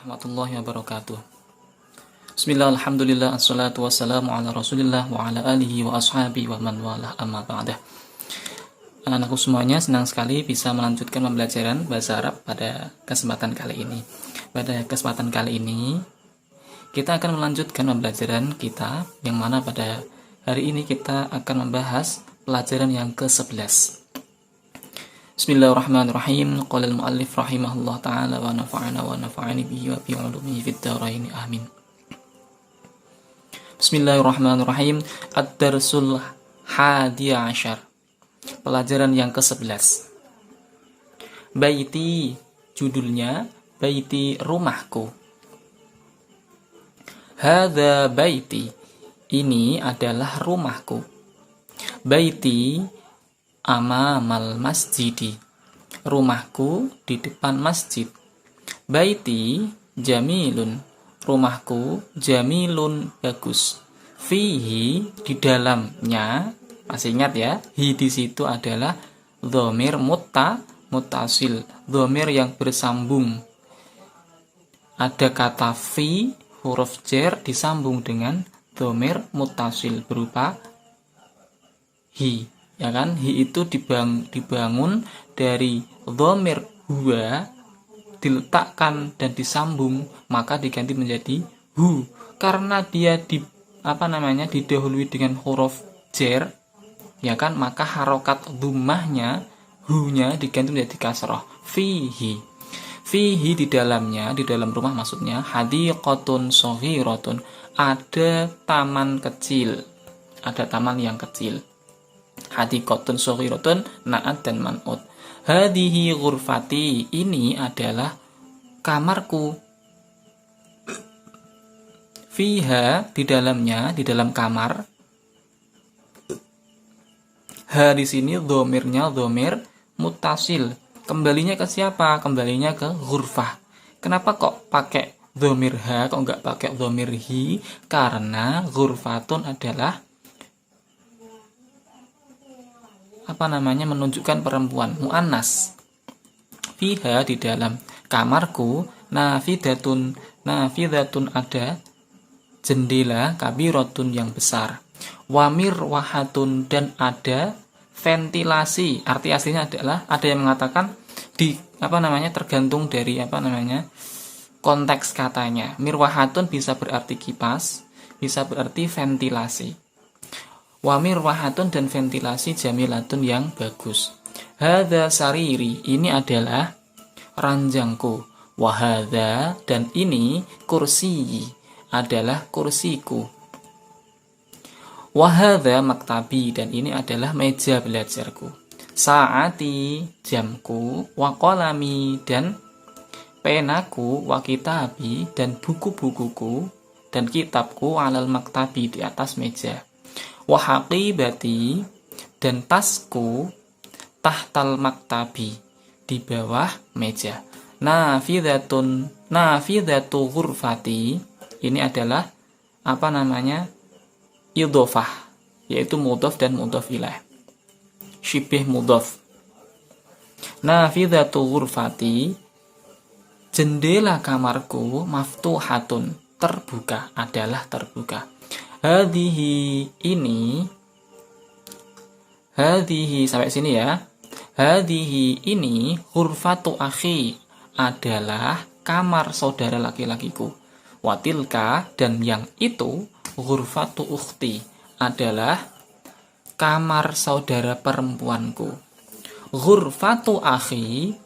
warahmatullahi wabarakatuh. Bismillah, alhamdulillah, assalatu wassalamu ala rasulillah wa ala alihi wa ashabi wa man walah amma ba'dah. Anak-anakku semuanya, senang sekali bisa melanjutkan pembelajaran bahasa Arab pada kesempatan kali ini. Pada kesempatan kali ini, kita akan melanjutkan pembelajaran kita, yang mana pada hari ini kita akan membahas pelajaran yang ke-11. Bismillahirrahmanirrahim. Qala al-muallif rahimahullah ta'ala wa nafa'ana wa nafa'ani bihi wa bi 'ulumihi fid dharain amin. Bismillahirrahmanirrahim. Ad-darsul hadi ashar. Pelajaran yang ke-11. Baiti, judulnya baiti, rumahku. Hadza baiti, ini adalah rumahku. Baiti amamal masjidi, rumahku di depan masjid. Baiti jamilun, rumahku jamilun, bagus. Fihi, di dalamnya, masih ingat ya, hi di situ adalah dhamir muttasil, dhamir yang bersambung. Ada kata fi, huruf jar disambung dengan dhamir muttasil berupa hi. Ya kan, hi itu dibangun dari dhamir huwa, diletakkan dan disambung, maka diganti menjadi hu. Karena dia didahului dengan huruf jar, ya kan, maka harokat dhammahnya, hu-nya diganti menjadi kasrah. Fihi, fihi di dalamnya, di dalam rumah maksudnya, hadiqatun shaghiratun, ada taman kecil, ada taman yang kecil. Hadiqatun shaghiratun, na'at dan man'ut. Hadihi ghurfati, ini adalah kamarku. Fiha, di dalamnya, di dalam kamar. Ha di sini dhomirnya dhamir muttasil. Kembalinya ke siapa? Kembalinya ke ghurfah. Kenapa kok pakai dhamir ha, kok nggak pakai dhamir hi? Karena ghurfatun adalah menunjukkan perempuan, muannas. Fiha, di dalam kamarku, nafidatun, nafidatun ada jendela kabiratun yang besar. Wamir wahatun, dan ada ventilasi. Arti aslinya adalah, ada yang mengatakan tergantung dari konteks katanya. Mirwahatun bisa berarti kipas, bisa berarti ventilasi. Wamir wahatun, dan ventilasi jamilatun yang bagus. Hadza sariri, ini adalah ranjangku. Wahadza, dan ini kursi, adalah kursiku. Wahadza maktabi, dan ini adalah meja belajarku. Saati, jamku. Waqalami, dan penaku. Wakitabi, dan buku-bukuku dan kitabku. Alal maktabi, di atas meja. Wahaqibati, dan tasku. Tahtal maktabi, di bawah meja. Nafidatu ghurfati, ini adalah idhofah, yaitu mudhof dan mudhof ilaih, syibih mudhof. Nafidatu ghurfati, jendela kamarku. Maftuhatun, terbuka, adalah terbuka. Hadihi, ini, hadihi, sampai sini ya. Hadihi, ini, ghurfatu akhi, adalah kamar saudara laki-lakiku. Watilka, dan yang itu, ghurfatu ukhti, adalah kamar saudara perempuanku. Ghurfatu akhi,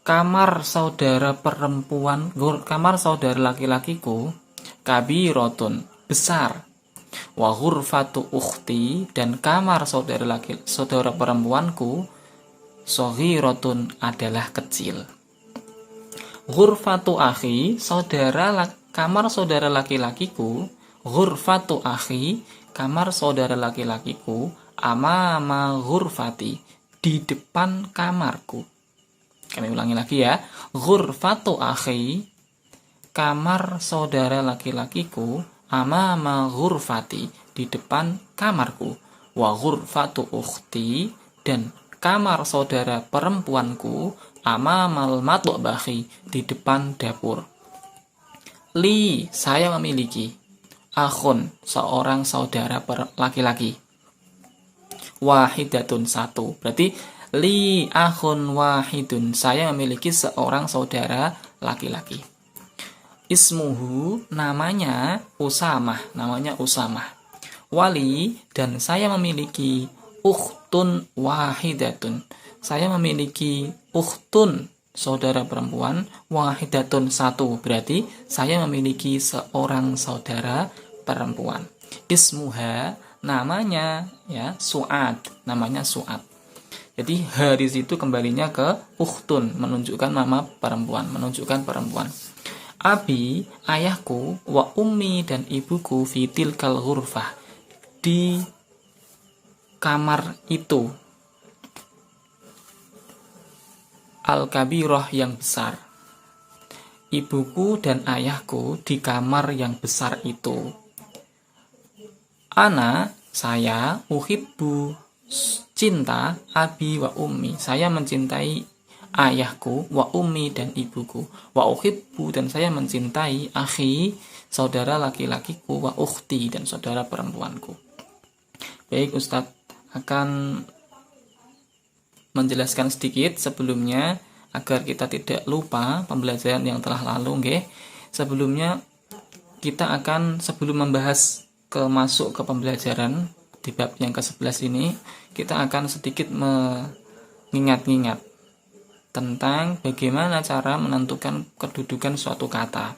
kamar saudara perempuan, kamar saudara laki-lakiku. Kabirotun, besar. Wa ghurfatu ukhti, dan kamar saudara perempuanku. Shaghiratun, adalah kecil. Ghurfatu akhi, kamar saudara laki-lakiku. Ghurfatu akhi, kamar saudara laki-lakiku. Amama ghurfati, di depan kamarku. Kami ulangi lagi ya. Ghurfatu akhi, kamar saudara laki-lakiku. Amama ghurfati, di depan kamarku. Wa ghurfatu ukhti, dan kamar saudara perempuanku. amamal matbakhi, di depan dapur. Li, saya memiliki. Akhun, seorang saudara laki-laki. Wahidatun, satu. Berarti li akhun wahidun, saya memiliki seorang saudara laki-laki. Ismuhu, namanya Usamah, Wali, dan saya memiliki ukhtun wahidatun. Saya memiliki ukhtun, saudara perempuan, wahidatun, satu. Berarti saya memiliki seorang saudara perempuan. Ismuha, namanya ya Su'ad, Jadi di situ kembalinya ke ukhtun, menunjukkan nama perempuan, Abi, ayahku, wa ummi, dan ibuku, fitil kal ghurfah, di kamar itu, al-kabirah, yang besar. Ibuku dan ayahku di kamar yang besar itu. Ana, saya, uhibbu, cinta, abi wa ummi, saya mencintai ayahku, wa ummi, dan ibuku, wa uhibbu, dan saya mencintai akhi, saudara laki-lakiku, wa ukhti, dan saudara perempuanku. Baik, Ustadz akan menjelaskan sedikit sebelumnya agar kita tidak lupa pembelajaran yang telah lalu, nggih. Sebelumnya kita akan, sebelum membahas masuk ke pembelajaran di bab yang ke-11 ini, kita akan sedikit mengingat-ingat tentang bagaimana cara menentukan kedudukan suatu kata.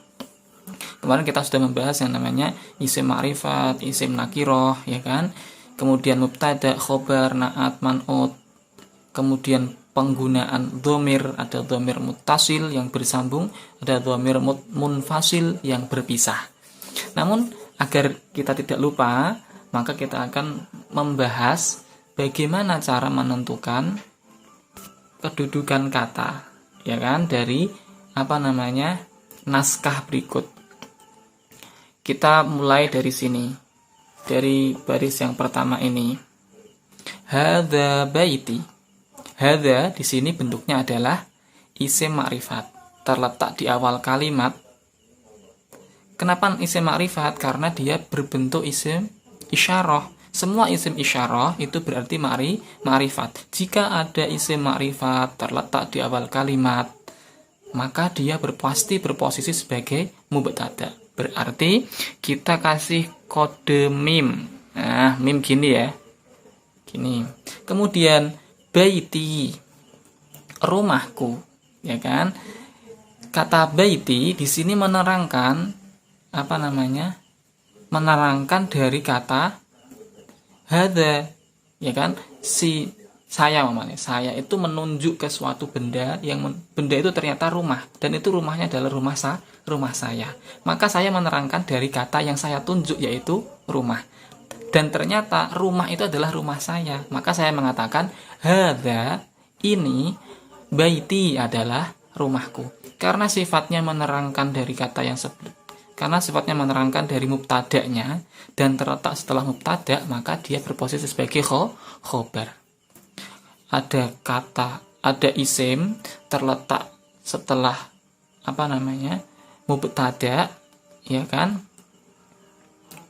Kemarin kita sudah membahas yang namanya isim ma'rifat, isim nakiroh, ya kan? Kemudian mubtada, khobar, na'at, man'ut. Kemudian penggunaan dhamir, ada dhamir muttasil yang bersambung, ada dhamir munfasil yang berpisah. Namun agar kita tidak lupa, maka kita akan membahas bagaimana cara menentukan kedudukan kata, ya kan, dari naskah berikut. Kita mulai dari sini, dari baris yang pertama ini. Hadza baiti. Hadza di sini bentuknya adalah isim ma'rifat, terletak di awal kalimat. Kenapa isim ma'rifat? Karena dia berbentuk isim isyarah. Semua isim isyarah itu berarti ma'rifat. Jika ada isim ma'rifat terletak di awal kalimat, maka dia pasti berposisi sebagai mubtada. Berarti kita kasih kode mim. Nah, mim gini ya. Gini. Kemudian baiti, rumahku, ya kan? Kata baiti di sini menerangkan menerangkan dari kata hadza, ya kan, saya itu menunjuk ke suatu benda, benda itu ternyata rumah, dan itu rumahnya adalah rumah saya. Maka saya menerangkan dari kata yang saya tunjuk, yaitu rumah, dan ternyata rumah itu adalah rumah saya. Maka saya mengatakan hadza, ini, baiti, adalah rumahku. Karena sifatnya menerangkan dari kata yang sebelum, karena sifatnya menerangkan dari mubtada'nya dan terletak setelah mubtada', maka dia berposisi sebagai khobar. Ada isim terletak setelah mubtada', ya kan?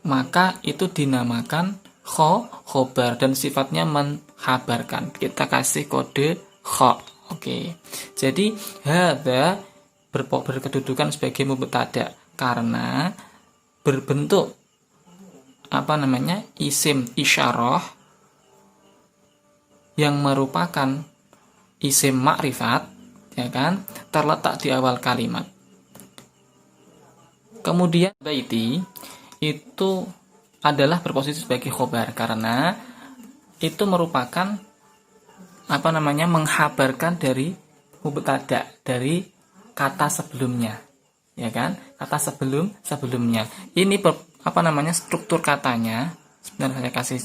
Maka itu dinamakan khobar dan sifatnya menghabarkan. Kita kasih kode kho. Oke. Jadi hadza berkedudukan sebagai mubtada' karena berbentuk isim isyarah yang merupakan isim ma'rifat, ya kan, terletak di awal kalimat. Kemudian baiti itu adalah berposisi sebagai khobar karena itu merupakan menghabarkan dari mubtada', dari kata sebelumnya, ya kan, kata sebelumnya. Ini struktur katanya. Sebentar, saya kasih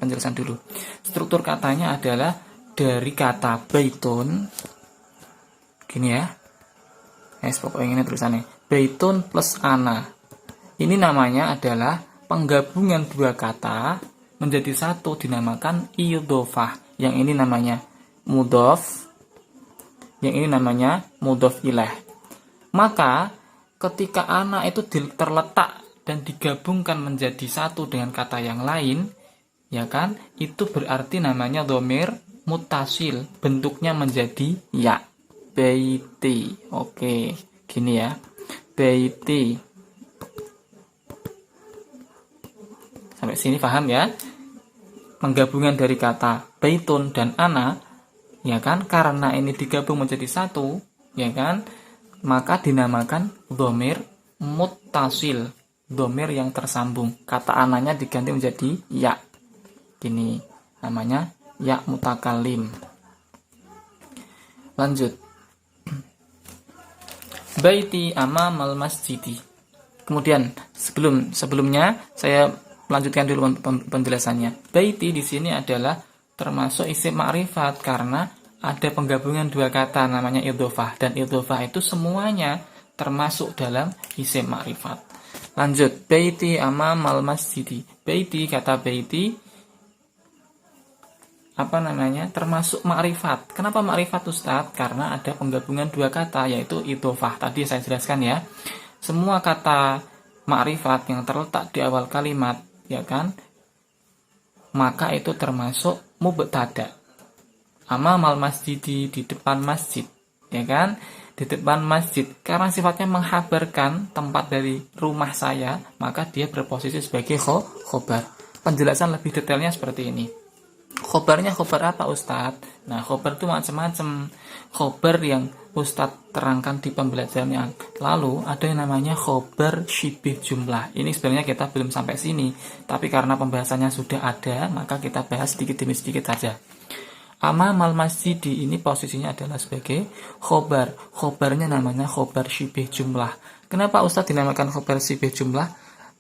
penjelasan dulu. Struktur katanya adalah dari kata baitun, gini ya, pokoknya ini tulisannya baitun plus ana. Ini namanya adalah penggabungan dua kata menjadi satu, dinamakan idhofah. Yang ini namanya mudhof, Yang ini namanya mudhof ilaih. Maka ketika ana itu terletak dan digabungkan menjadi satu dengan kata yang lain, ya kan, itu berarti namanya dhamir muttasil, bentuknya menjadi ya. Baiti. Oke, gini ya. Baiti. Sampai sini paham ya? Penggabungan dari kata baitun dan ana, ya kan, karena ini digabung menjadi satu, ya kan, maka dinamakan dhamir muttasil, dhamir yang tersambung. Kata ananya diganti menjadi ya. Gini, namanya ya mutakallim. Lanjut. Baiti amamal masjidi. Kemudian sebelumnya saya melanjutkan dulu penjelasannya. Baiti di sini adalah termasuk isim ma'rifat karena ada penggabungan dua kata namanya idhofah, dan idhofah itu semuanya termasuk dalam isim ma'rifat. Lanjut, baiti amamal masjidi. Baiti, kata baiti termasuk ma'rifat. Kenapa ma'rifat, Ustadz? Karena ada penggabungan dua kata yaitu idhofah. Tadi saya jelaskan ya. Semua kata ma'rifat yang terletak di awal kalimat, ya kan, maka itu termasuk mubtada. Amamal masjidi, di depan masjid, ya kan, di depan masjid. Karena sifatnya menghabarkan tempat dari rumah saya, maka dia berposisi sebagai khobar. Penjelasan lebih detailnya seperti ini. Khobarnya khobar apa, Ustadz? Nah, khobar itu macam-macam. Khobar yang Ustadz terangkan di pembelajaran yang lalu, ada yang namanya khobar syibih jumlah. Ini sebenarnya kita belum sampai sini, tapi karena pembahasannya sudah ada, maka kita bahas sedikit demi sedikit saja. Amamal masjidi ini posisinya adalah sebagai khobar. Khobarnya namanya khobar syibih jumlah. Kenapa Ustadz dinamakan khobar syibih jumlah?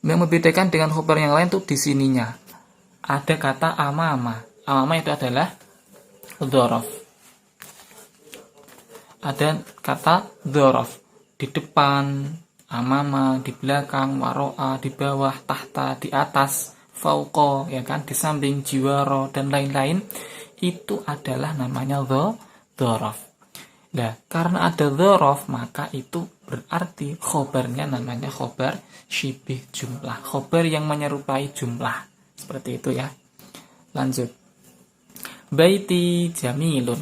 Yang membedakan dengan khobar yang lain tuh di sininya. Ada kata amama. Amama itu adalah dzaraf. Ada kata dzaraf di depan, amama di belakang, waro'a di bawah, tahta di atas, fauqa ya kan di samping, jiwaro dan lain-lain. Itu adalah namanya dzaraf. Nah, karena ada dzaraf maka itu berarti khobarnya namanya khobar syibih jumlah. Khobar yang menyerupai jumlah. Seperti itu ya. Lanjut. Baiti jamilun.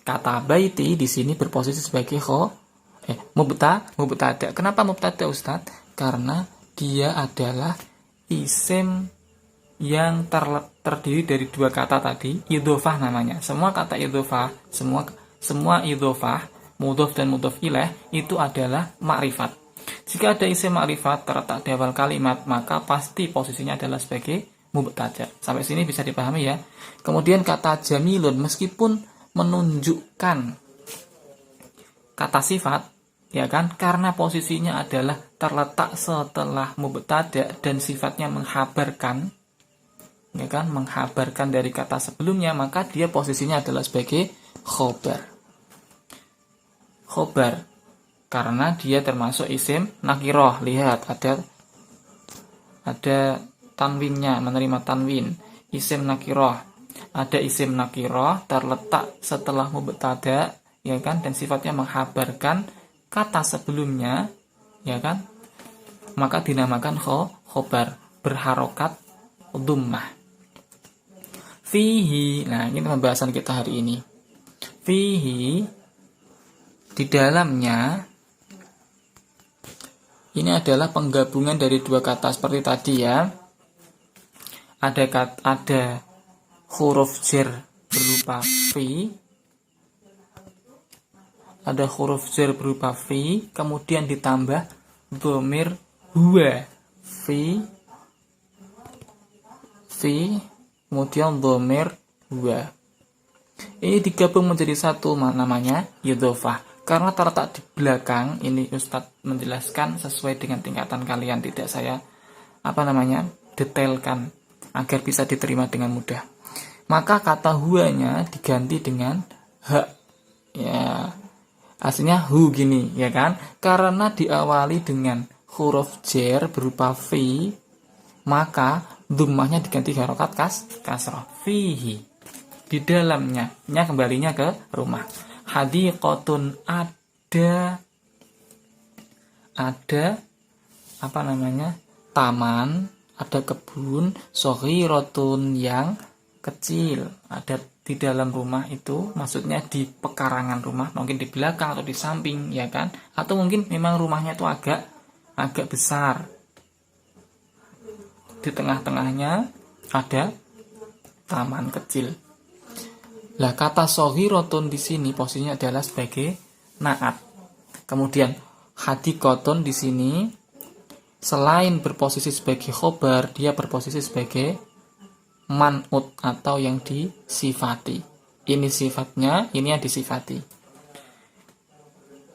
Kata baiti di sini berposisi sebagai mubtada. Kenapa mubtada, Ustadz? Karena dia adalah isim yang terdiri dari dua kata tadi, idhofah namanya. Semua kata idhofah, semua idhofah, mudhof dan mudhof ilaih itu adalah ma'rifat. Jika ada isim ma'rifat terletak di awal kalimat, maka pasti posisinya adalah sebagai mubtada. Sampai sini bisa dipahami ya. Kemudian kata jamilun meskipun menunjukkan kata sifat, ya kan, karena posisinya adalah terletak setelah mubtada dan sifatnya menghabarkan, ya kan, menghabarkan dari kata sebelumnya, maka dia posisinya adalah sebagai khobar. Khobar karena dia termasuk isim nakiroh. Lihat ada tanwinnya, menerima tanwin, isim nakiroh. Ada isim nakiroh terletak setelah mubtada, ya kan, dan sifatnya menghabarkan kata sebelumnya, ya kan, maka dinamakan khobar, berharokat dhammah. Fihi, nah ini pembahasan kita hari ini. Fihi, di dalamnya, ini adalah penggabungan dari dua kata seperti tadi ya. Ada huruf jar berupa fi, ada huruf jar berupa fi, kemudian ditambah dhamir huwa, fi, kemudian dhamir huwa. Ini digabung menjadi satu, namanya idhofah. Karena terletak di belakang, ini Ustadz menjelaskan sesuai dengan tingkatan kalian, tidak saya detailkan agar bisa diterima dengan mudah. Maka kata huanya diganti dengan ha. Ya. Aslinya hu gini, ya kan? Karena diawali dengan huruf jar berupa fi, maka dhammahnya diganti harokat kasrah. Fihi. Di dalamnya, nya kembalinya ke rumah. hadiqatun, ada apa namanya, taman, ada kebun, shaghiratun, yang kecil, ada di dalam rumah itu, maksudnya di pekarangan rumah, mungkin di belakang atau di samping, ya kan, atau mungkin memang rumahnya itu agak besar, di tengah-tengahnya ada taman kecil. Lah kata shaghiratun di sini posisinya adalah sebagai naat. Kemudian hadiqatun di sini selain berposisi sebagai khobar, dia berposisi sebagai man'ut atau yang disifati. Ini sifatnya, ini yang disifati.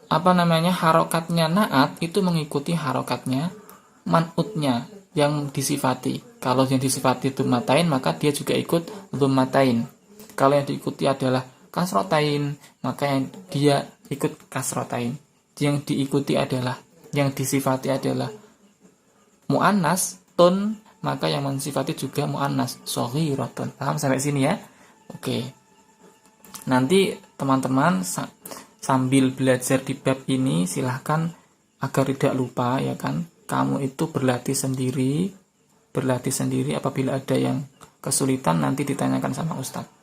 Apa namanya, harokatnya naat itu mengikuti harokatnya man'utnya yang disifati. Kalau yang disifati dhammatain, maka dia juga ikut dhammatain. Kalau yang diikuti adalah kasrotain, maka yang dia ikut kasrotain. Yang diikuti adalah, yang disifati adalah mu'annas, tun, maka yang mensifati juga mu'annas, shaghiratun. Paham sampai sini ya? Oke. Nanti teman-teman sambil belajar di bab ini, silahkan agar tidak lupa, ya kan, kamu itu berlatih sendiri apabila ada yang kesulitan nanti ditanyakan sama Ustadz.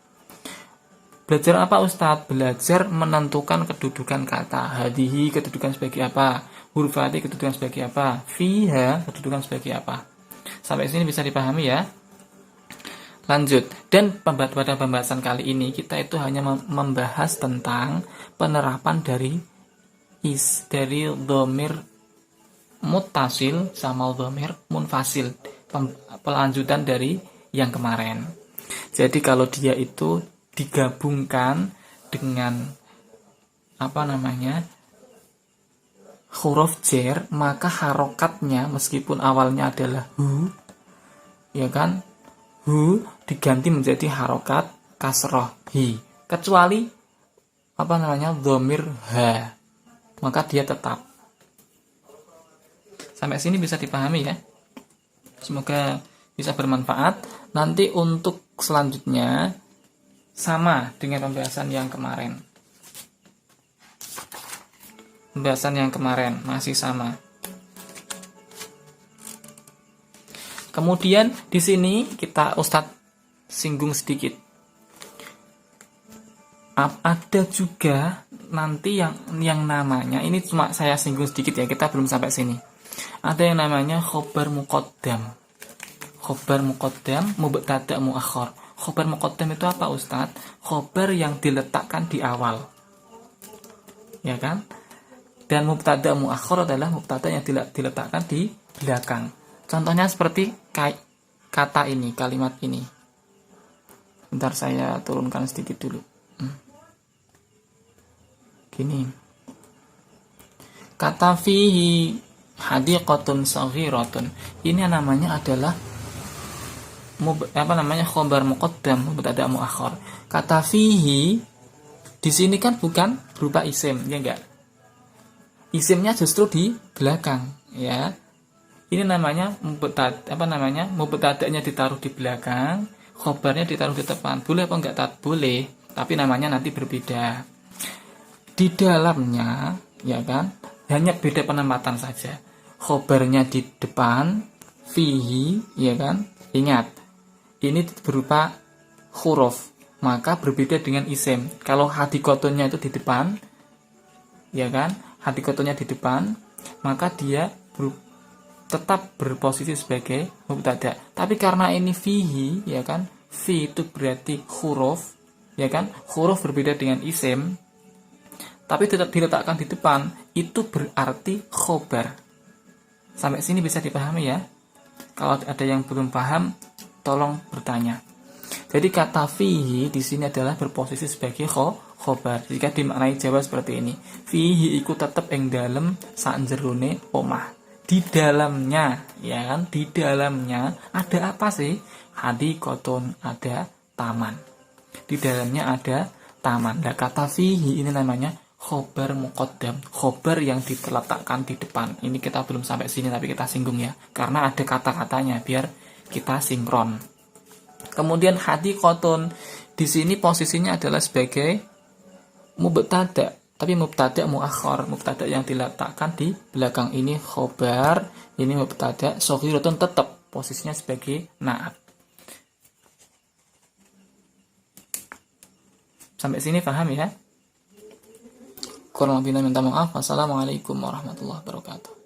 Belajar apa Ustadz? Belajar menentukan kedudukan kata. Hadihi kedudukan sebagai apa? Hurufati kedudukan sebagai apa? Fiha kedudukan sebagai apa? Sampai sini bisa dipahami ya? Lanjut. Dan pada pembahasan kali ini kita itu hanya membahas tentang penerapan dari dhamir muttasil sama dhamir munfasil. Pelanjutan dari yang kemarin. Jadi kalau dia itu digabungkan dengan apa namanya, huruf jar, maka harokatnya meskipun awalnya adalah hu, ya kan, hu diganti menjadi harokat kasroh hi, kecuali apa namanya, dhamir ha, maka dia tetap. Sampai sini bisa dipahami ya? Semoga bisa bermanfaat. Nanti untuk selanjutnya sama dengan pembahasan yang kemarin. Pembahasan yang kemarin masih sama. Kemudian di sini Ustadz singgung sedikit. Ada juga nanti yang namanya, ini cuma saya singgung sedikit ya, kita belum sampai sini. Ada yang namanya khobar muqaddam. Khobar muqaddam, mubtada muakhar. Khobar muqaddam itu apa Ustadz? Khobar yang diletakkan di awal, ya kan? Dan mubtada muakhar adalah mubtada yang diletakkan di belakang. Contohnya seperti kata ini, kalimat ini. Bentar saya turunkan sedikit dulu. Gini. Kata fihi hadiqatun shaghiratun. Ini namanya adalah khobar muqaddam, mubtada muakhar. Kata fihi di sini kan bukan berupa isim, ya enggak? Isimnya justru di belakang, ya. Ini namanya mubtada'nya ditaruh di belakang, khobarnya ditaruh di depan. Boleh apa enggak? Boleh, tapi namanya nanti berbeda. Di dalamnya, ya kan, hanya beda penempatan saja. Khobarnya di depan, fihi, ya kan? Ingat, ini berupa huruf, maka berbeda dengan isim. Kalau hadiqatunnya itu di depan, ya kan, hadiqatunnya di depan, maka dia tetap berposisi sebagai mubtada. Tapi karena ini fihi, ya kan, fi itu berarti huruf, ya kan, huruf berbeda dengan isim, tapi tetap diletakkan di depan, itu berarti khobar. Sampai sini bisa dipahami ya? Kalau ada yang belum paham, tolong bertanya. Jadi kata fihi di sini adalah berposisi sebagai khobar. Jika dimaknai Jawa seperti ini, fihi iku tetep ing dalem sanjerone omah. Di dalamnya, ya kan? Di dalamnya ada apa sih? Hadiqatun, ada taman. Di dalamnya ada taman. Nah, kata fihi ini namanya khobar muqaddam, khobar yang diletakkan di depan. Ini kita belum sampai sini tapi kita singgung ya, karena ada kata-katanya biar kita sinkron. Kemudian hadiqatun di sini posisinya adalah sebagai mubtada, tapi mubtada muakhar, mubtada yang diletakkan di belakang ini khobar, ini mubtada shaghiratun tetap posisinya sebagai na'at. Sampai sini paham ya? Kurang lebihnya minta maaf. Wassalamualaikum warahmatullahi wabarakatuh.